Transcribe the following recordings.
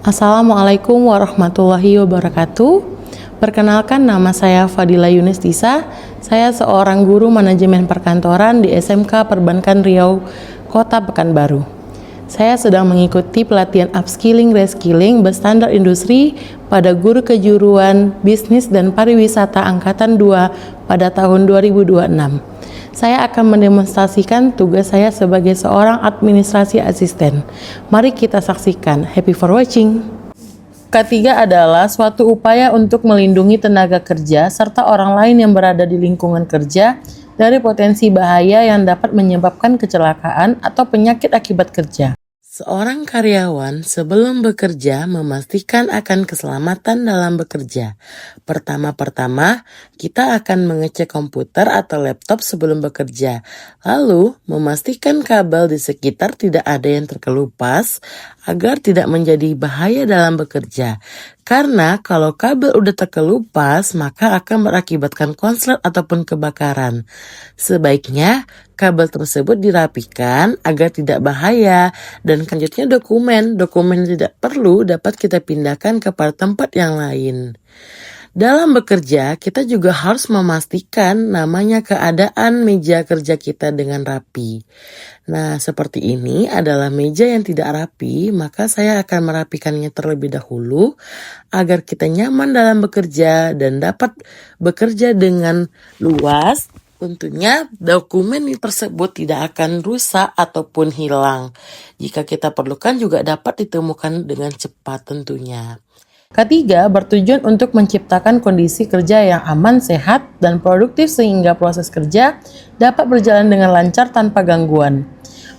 Assalamualaikum warahmatullahi wabarakatuh. Perkenalkan, nama saya Fadila Yunistisa. Saya seorang guru manajemen perkantoran di SMK Perbankan Riau, Kota Pekanbaru. Saya sedang mengikuti pelatihan upskilling reskilling berstandar industri pada guru kejuruan bisnis dan pariwisata angkatan 2 pada tahun 2026. Saya akan mendemonstrasikan tugas saya sebagai seorang administrasi asisten. Mari kita saksikan. Happy for watching. Ketiga adalah suatu upaya untuk melindungi tenaga kerja serta orang lain yang berada di lingkungan kerja dari potensi bahaya yang dapat menyebabkan kecelakaan atau penyakit akibat kerja. Seorang karyawan sebelum bekerja memastikan akan keselamatan dalam bekerja. Pertama-tama, kita akan mengecek komputer atau laptop sebelum bekerja. Lalu, memastikan kabel di sekitar tidak ada yang terkelupas agar tidak menjadi bahaya dalam bekerja. Karena kalau kabel udah terkelupas, maka akan berakibatkan konslet ataupun kebakaran. Sebaiknya kabel tersebut dirapikan agar tidak bahaya, dan selanjutnya dokumen tidak perlu dapat kita pindahkan kepada tempat yang lain. Dalam bekerja, kita juga harus memastikan namanya keadaan meja kerja kita dengan rapi. Nah, seperti ini adalah meja yang tidak rapi, maka saya akan merapikannya terlebih dahulu agar kita nyaman dalam bekerja dan dapat bekerja dengan luas. Tentunya dokumen tersebut tidak akan rusak ataupun hilang. Jika kita perlukan juga dapat ditemukan dengan cepat tentunya. Ketiga, bertujuan untuk menciptakan kondisi kerja yang aman, sehat, dan produktif sehingga proses kerja dapat berjalan dengan lancar tanpa gangguan.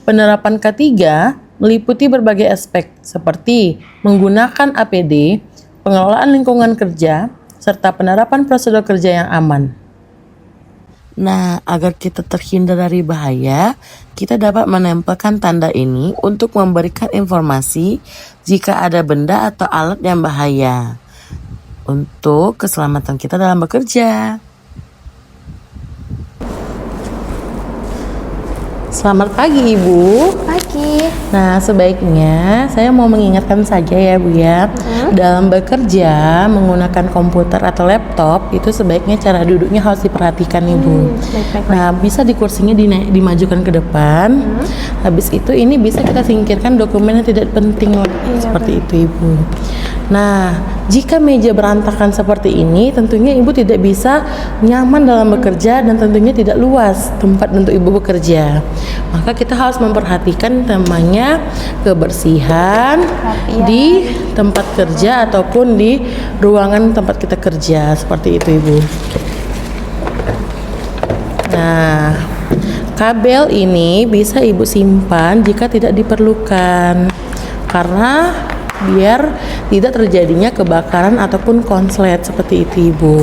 Penerapan ketiga meliputi berbagai aspek seperti menggunakan APD, pengelolaan lingkungan kerja, serta penerapan prosedur kerja yang aman. Nah, agar kita terhindar dari bahaya, kita dapat menempelkan tanda ini untuk memberikan informasi jika ada benda atau alat yang bahaya untuk keselamatan kita dalam bekerja. Selamat pagi, Ibu. Pagi. Nah, sebaiknya saya mau mengingatkan saja ya, Bu ya. Dalam bekerja menggunakan komputer atau laptop itu sebaiknya cara duduknya harus diperhatikan, Ibu. Baik. Nah, bisa di kursinya dimajukan ke depan. Habis itu ini bisa kita singkirkan dokumen yang tidak penting seperti itu, Ibu. Nah, jika meja berantakan seperti ini, tentunya Ibu tidak bisa nyaman dalam bekerja dan tentunya tidak luas tempat untuk Ibu bekerja. Maka kita harus memperhatikan namanya kebersihan di tempat kerja ataupun di ruangan tempat kita kerja, seperti itu, Ibu. Nah, kabel ini bisa Ibu simpan jika tidak diperlukan, karena biar tidak terjadinya kebakaran ataupun konslet seperti itu, Ibu.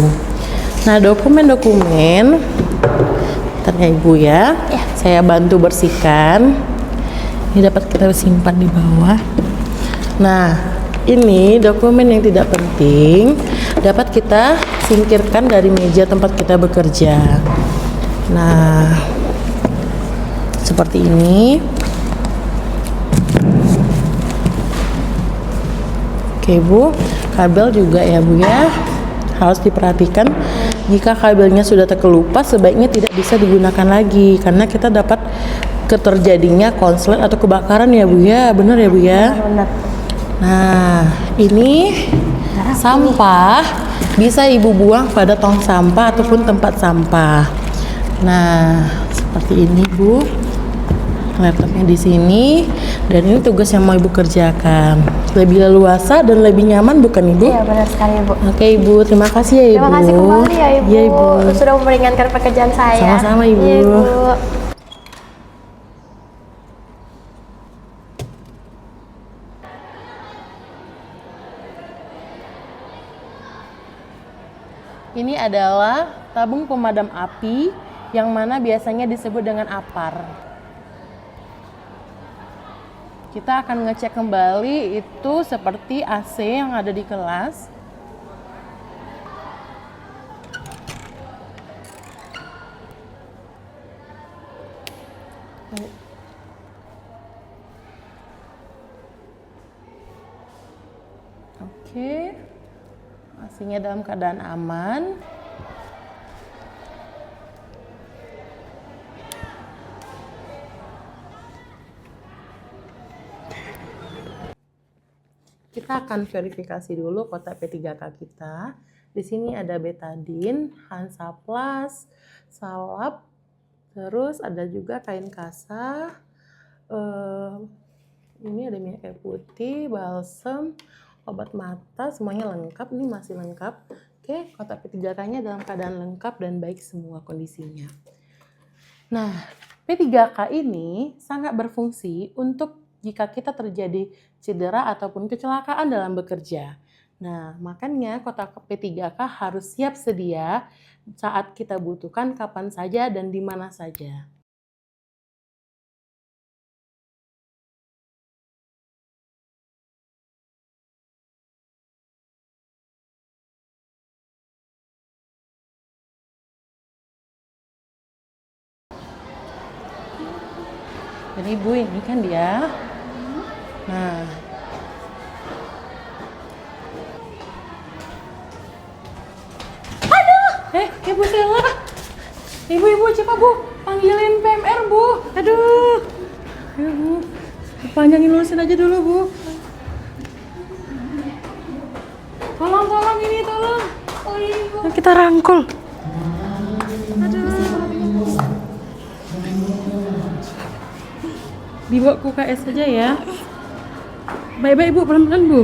Nah, dokumen-dokumen bentar ya, Ibu ya. Saya bantu bersihkan. Ini dapat kita simpan di bawah. Nah, ini dokumen yang tidak penting dapat kita singkirkan dari meja tempat kita bekerja. Nah, seperti ini. Oke, Bu, kabel juga ya, Bu ya, harus diperhatikan. Jika kabelnya sudah terkelupas, sebaiknya tidak bisa digunakan lagi karena kita dapat terjadinya konslet atau kebakaran ya, Bu ya. Benar ya, Bu ya? Benar. Nah, ini sampah bisa Ibu buang pada tong sampah ataupun tempat sampah. Nah, seperti ini, Bu. Laptopnya di sini, dan ini tugas yang mau Ibu kerjakan. Lebih leluasa dan lebih nyaman, bukan, Ibu? Iya, benar sekali, Bu. Oke, Ibu, terima kasih ya, Ibu. Terima kasih kembali ya, Ibu. Iya, Ibu. Sudah memperingankan pekerjaan saya. Sama-sama, Ibu. Iya, Ibu. Ini adalah tabung pemadam api yang mana biasanya disebut dengan APAR. Kita akan ngecek kembali itu seperti AC yang ada di kelas. Oke. AC-nya dalam keadaan aman. Kita akan verifikasi dulu kotak P3K kita. Di sini ada betadine, Hansaplast, salep, terus ada juga kain kasa. Ini ada minyak kayu putih, balsem, obat mata, semuanya lengkap. Ini masih lengkap. Oke, kotak P3K-nya dalam keadaan lengkap dan baik semua kondisinya. Nah, P3K ini sangat berfungsi untuk jika kita terjadi cedera ataupun kecelakaan dalam bekerja. Nah, makanya kotak P3K harus siap sedia saat kita butuhkan kapan saja dan di mana saja. Jadi Ibu ini kan dia. Nah. Aduh! Ibu Sela. Ibu cepat Bu, panggilin PMR Bu. Aduh. Ayo Bu, panjangin lusin aja dulu Bu. Tolong ini tolong. Oh ini Bu. Kita rangkul. Dibawa ke UKS saja ya. Baik-baik Bu, pelan-pelan Bu.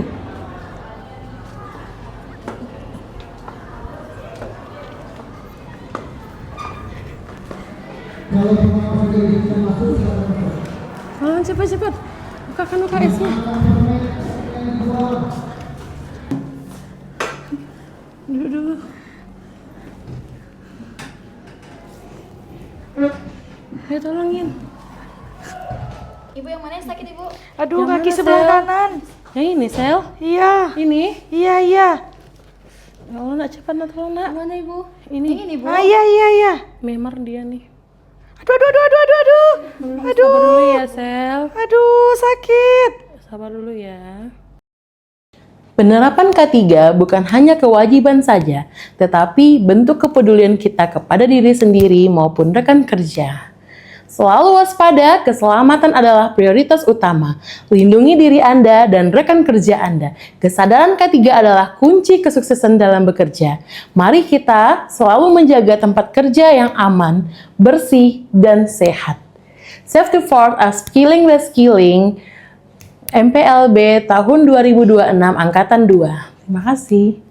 Tolong cepat-cepat. Bukakan UKS-nya. Duduk dulu. Ayo tolongin. Ibu yang mana yang sakit Ibu? Aduh, Yang kaki mana, sebelah Sel? kanan. Yang ini, Sel? Iya. Ini? Iya. Ya Allah, nak cepat nak, tolong nak. Mana Ibu? Ini. Yang ini Bu. Ah, iya. Memar dia nih. Aduh. Sabar dulu ya, Sel. Aduh, sakit. Sabar dulu ya. Penerapan K3 bukan hanya kewajiban saja, tetapi bentuk kepedulian kita kepada diri sendiri maupun rekan kerja. Selalu waspada, keselamatan adalah prioritas utama. Lindungi diri Anda dan rekan kerja Anda. Kesadaran K3 adalah kunci kesuksesan dalam bekerja. Mari kita selalu menjaga tempat kerja yang aman, bersih, dan sehat. Safety First as Skilling Reskilling, MPLB tahun 2026 Angkatan 2. Terima kasih.